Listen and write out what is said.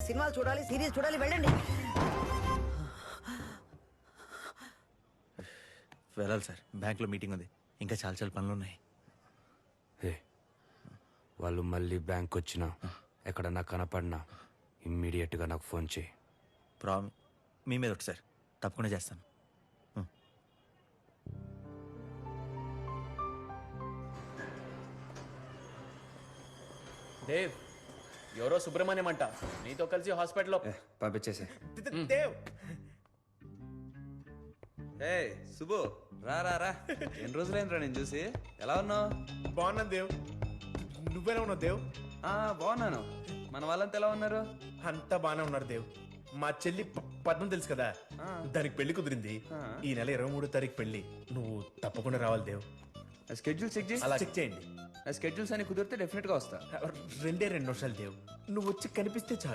సినిమాలు చూడాలి, సీరియల్ చూడాలి, వెళ్ళండి. వెళ్ళాలి సార్, బ్యాంక్లో మీటింగ్ ఉంది, ఇంకా చాలా చాలా పనులు ఉన్నాయి. వాళ్ళు మళ్ళీ బ్యాంక్ వచ్చినా ఎక్కడన్నా కనపడినా ఇమ్మీడియట్గా నాకు ఫోన్ చేయి. మీ మీద ఒకటి సార్, తప్పకుండా చేస్తాను. దేవ్, ఎవరో సుబ్రహ్మణ్యం అంట, నీతో కలిసి హాస్పిటల్లో. పంపించేసే. దేవ్, ఏ సుబ్బు, రా రా రా. ఎన్ని రోజులైందిరా నేను చూసి. ఎలా ఉన్నావు? బాగున్నాను దేవ్, నువ్వెలా ఉన్నావు దేవ్? బాగున్నాను. మన వాళ్ళంతా ఎలా ఉన్నారు? అంతా బాగానే ఉన్నారు దేవ్. మా చెల్లి పద్మం తెలుసు కదా, దానికి పెళ్లి కుదిరింది. ఈ నెల 23వ తారీఖు పెళ్లి. నువ్వు తప్పకుండా రావాలి దేవ్. స్కెడ్యూల్ చెక్ చేసి. అలా చెక్ చేయండి. స్కెడ్యూల్స్ అని కుదిరితే డెఫినెట్ గా వస్తా. 2 నిమిషాలు దేవ్, నువ్వు వచ్చి కనిపిస్తే చాలు.